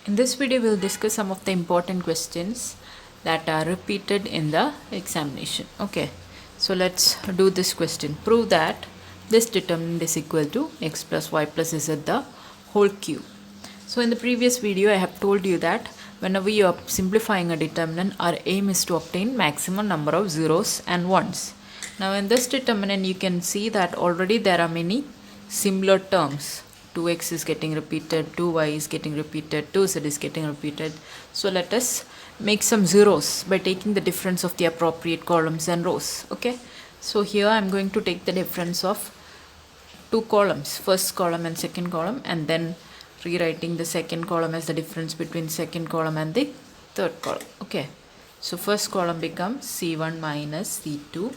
In this video, we'll discuss some of the important questions that are repeated in the examination. Okay, so let's do this question. Prove that this determinant is equal to x plus y plus z the whole cube. So in the previous video, I have told you that whenever you are simplifying a determinant, our aim is to obtain maximum number of zeros and ones. Now in this determinant, you can see that already there are many similar terms. 2x is getting repeated, 2y is getting repeated, 2z is getting repeated. So let us make some zeros by taking the difference of the appropriate columns and rows. Okay, so here I am going to take the difference of two columns, first column and second column, and then rewriting the second column as the difference between second column and the third column. Okay, so first column becomes c1 minus c2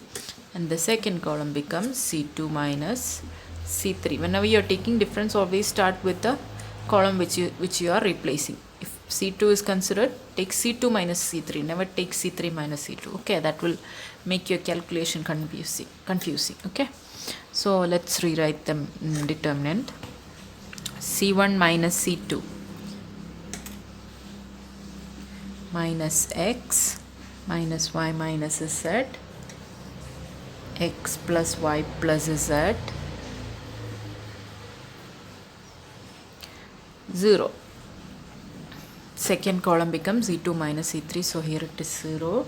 and the second column becomes c2 minus c3. Whenever you are taking difference, always start with the column which you are replacing. If c2 is considered, take c2 minus c3, never take c3 minus c2. Okay, that will make your calculation confusing. Okay, so let's rewrite the determinant. c1 minus c2 minus x minus y minus z, x plus y plus z, 0. Second column becomes c2 minus c3, so here it is 0.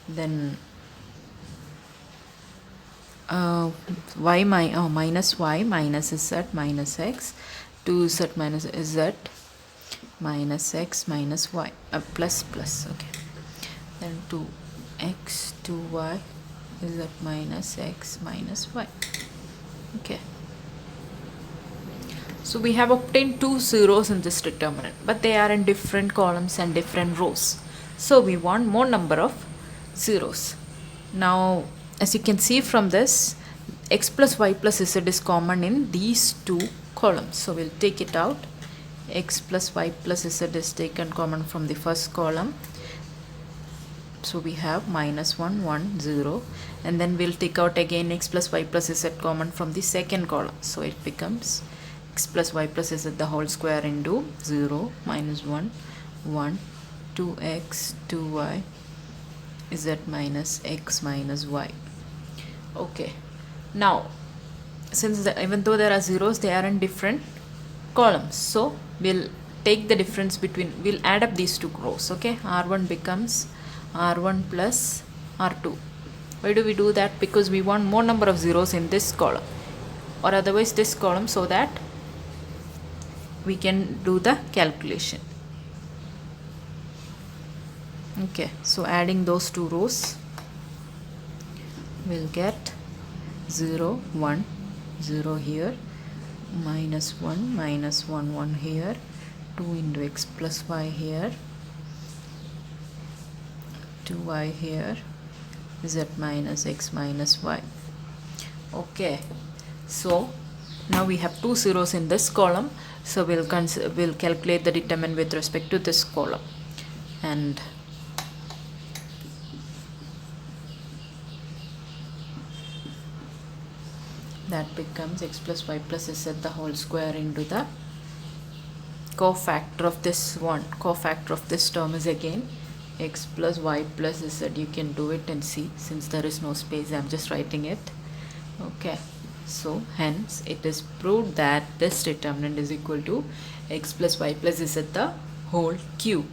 Then minus y minus z minus x, 2z minus z minus x minus y, plus. Okay, then 2x 2y z minus x minus y. Okay, so we have obtained two zeros in this determinant, but they are in different columns and different rows. So we want more number of zeros. Now, as you can see from this, x plus y plus z is common in these two columns. So we'll take it out. X plus y plus z is taken common from the first column. So we have minus 1, 1, 0. And then we'll take out again x plus y plus z common from the second column. So it becomes x plus y plus z the whole square into 0 minus 1 1 2x 2y z minus x minus y. Okay, now since even though there are zeros, they are in different columns, so we'll take the difference between, we'll add up these two rows. Okay, r1 becomes r1 plus r2. Why do we do that? Because we want more number of zeros in this column or otherwise this column, so that we can do the calculation. Okay, so adding those two rows, we'll get 0 1 0 here, minus 1 minus 1 1 here, 2 into x plus y here, 2y here, z minus x minus y. Okay, so now we have two zeros in this column, so we'll calculate the determinant with respect to this column, and that becomes x plus y plus z the whole square into the cofactor of this one. Cofactor of this term is again x plus y plus z. You can do it and see, since there is no space, I'm just writing it. Okay, so hence it is proved that this determinant is equal to x plus y plus z the whole cube.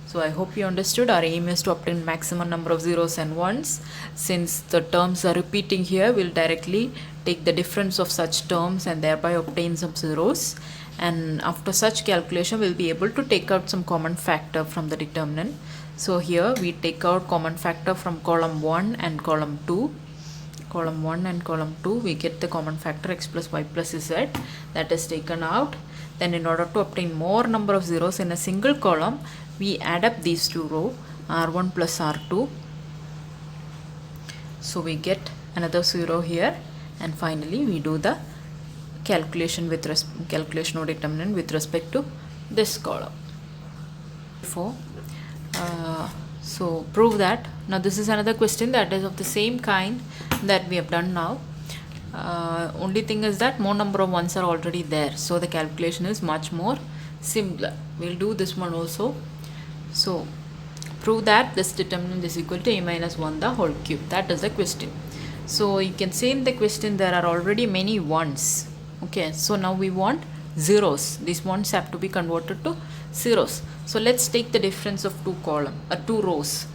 So I hope you understood. Our aim is to obtain maximum number of zeros and ones. Since the terms are repeating here, we'll directly take the difference of such terms and thereby obtain some zeros. And after such calculation, we'll be able to take out some common factor from the determinant. So here we take out common factor from column 1 and column 2. Column 1 and column 2, we get the common factor x plus y plus z, that is taken out. Then in order to obtain more number of zeros in a single column, we add up these two rows, r1 plus r2. So we get another 0 here, and finally we do the calculation of determinant with respect to this column. So prove that. Now this is another question that is of the same kind that we have done now. Only thing is that more number of ones are already there, so the calculation is much more simpler. we'll do this one also. So prove that this determinant is equal to a minus 1 the whole cube. That is the question. So you can say in the question there are already many ones. Okay, so now we want zeros. These ones have to be converted to zeros. So let's take the difference of two rows.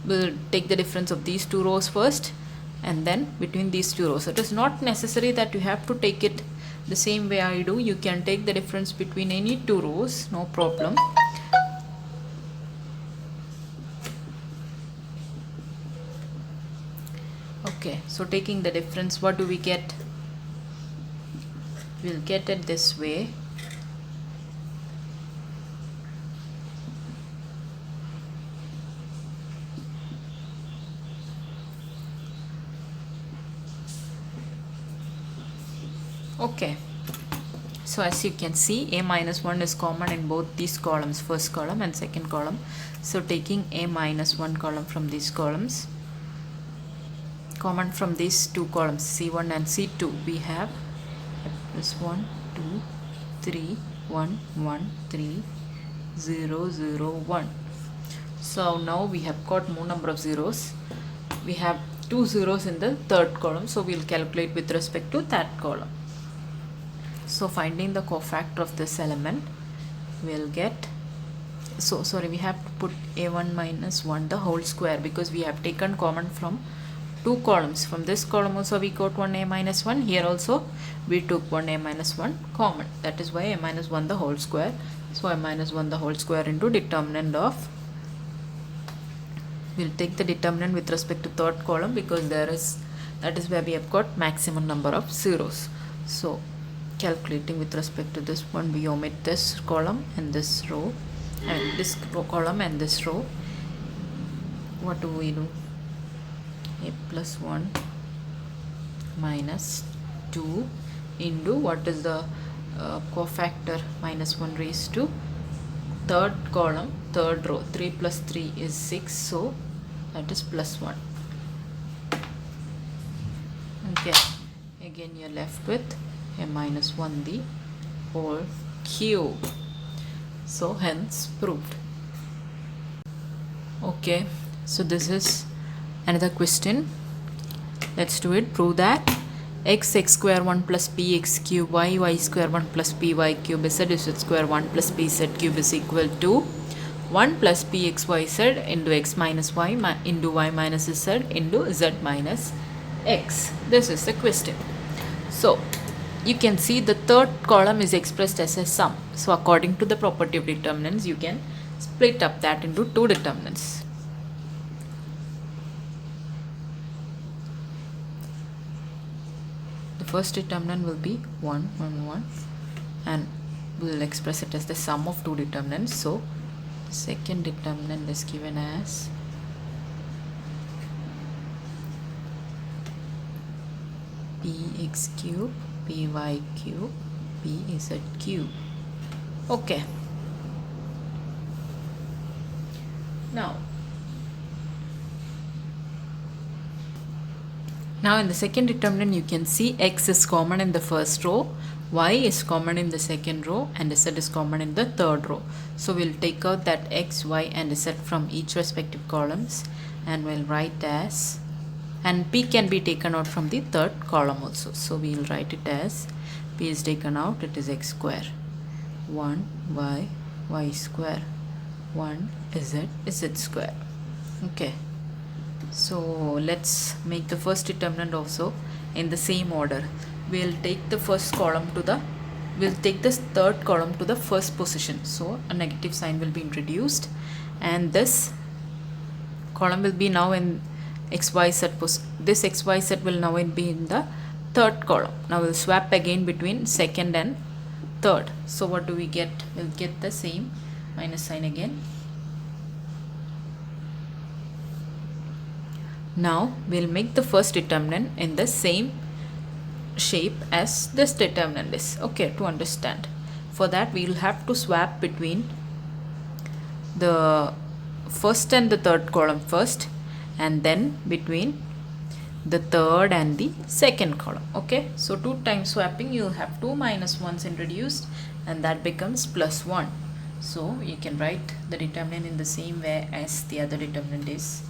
We'll take the difference of these two rows first, and then between these two rows. It is not necessary that you have to take it the same way I do. You can take the difference between any two rows, no problem. Okay, so taking the difference, what do we get? We'll get it this way. Okay, so as you can see, a minus 1 is common in both these columns, first column and second column. So taking a minus 1 column from these columns, common from these two columns, C1 and C2, we have this 1, 2, 3, 1, 1, 3, 0, 0, 1. So now we have got more number of zeros. We have two zeros in the third column, so we'll calculate with respect to that column. So finding the cofactor of this element, we'll get, so sorry, we have to put a1 minus 1 the whole square, because we have taken common from two columns. From this column also we got 1 a minus 1, here also we took 1 a minus 1 common. That is why a minus 1 the whole square. So a minus 1 the whole square into determinant of, we'll take the determinant with respect to third column, because that is where we have got maximum number of zeros. So calculating with respect to this one, we omit this column and this row, and this column and this row. What do we do? A plus 1 minus 2 into, what is the cofactor? Minus 1 raised to third column, third row. 3 plus 3 is 6, so that is plus 1. Okay, again you're left with a minus 1 the whole cube. So hence proved. Okay, so this is another question. Let's do it. Prove that x square 1 plus px cube y square 1 plus py cube z square 1 plus pz cube is equal to 1 plus pxyz into x minus y into y minus z into z minus x. This is the question. So you can see the third column is expressed as a sum. So according to the property of determinants, you can split up that into two determinants. The first determinant will be 1, 1, 1, and we will express it as the sum of two determinants. So second determinant is given as px cube, py cube, pz cube. Okay. Now in the second determinant, you can see x is common in the first row, y is common in the second row, and z is common in the third row. So we'll take out that x, y and z from each respective columns, and we'll write as, and p can be taken out from the third column also. So we'll write it as, p is taken out, it is x square, 1 y square, 1 z square. Okay. So let's make the first determinant also in the same order. We'll take the first column to the, we'll take this third column to the first position. So a negative sign will be introduced, and this column will be now in xyz this xyz will now be in the third column. Now we'll swap again between second and third. So what do we get? We'll get the same minus sign again. Now we'll make the first determinant in the same shape as this determinant is. Okay, to understand. For that we will have to swap between the first and the third column first, and then between the third and the second column. Okay, so 2 times swapping, you will have 2 minus 1s introduced, and that becomes plus 1. So you can write the determinant in the same way as the other determinant is.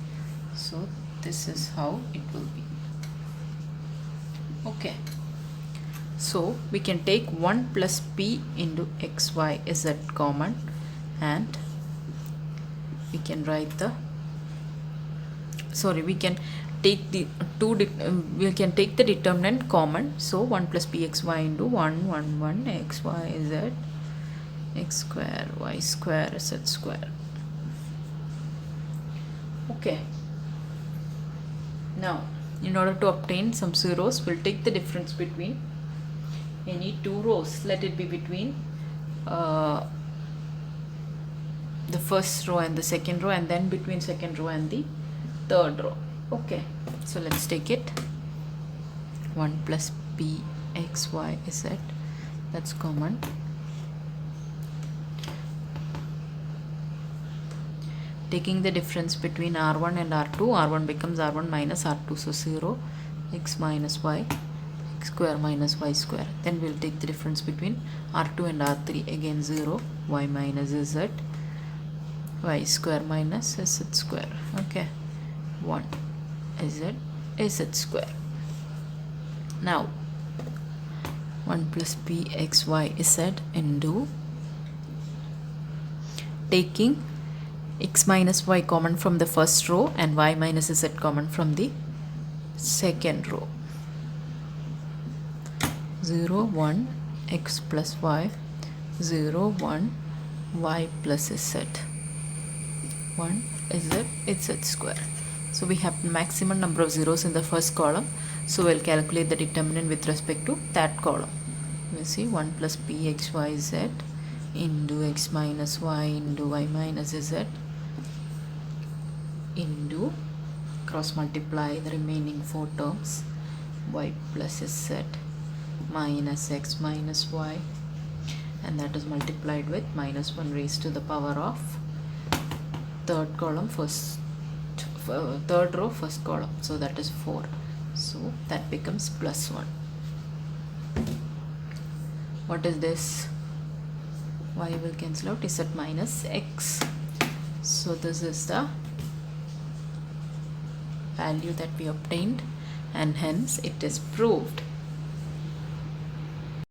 So this is how it will be. Okay. So we can take 1 plus p into xy z common, and we can write the we can take the we can take the determinant common. So 1 plus pxy into 1 1 1 xy z x square y square z square. Okay. Now in order to obtain some zeros, we'll take the difference between any two rows. Let it be between the first row and the second row, and then between second row and the third row. Okay, so let's take it. 1 plus p x y z, that's common. Taking the difference between r1 and r2, r1 becomes r1 minus r2, so 0, x minus y, x square minus y square. Then we'll take the difference between r2 and r3, again 0, y minus z, y square minus z square. Okay, 1 z square. Now 1 plus p x y z into, taking x minus y common from the first row and y minus z common from the second row. 0 1 x plus y, 0 1 y plus z, 1 z square. So we have maximum number of zeros in the first column, so we'll calculate the determinant with respect to that column. We see 1 plus p x y z into x minus y into y minus z into, cross multiply the remaining 4 terms, y plus z minus x minus y, and that is multiplied with minus 1 raised to the power of third column third row first column, so that is 4, so that becomes plus 1. What is this? Y will cancel out, z minus x. So this is the value that we obtained, and hence it is proved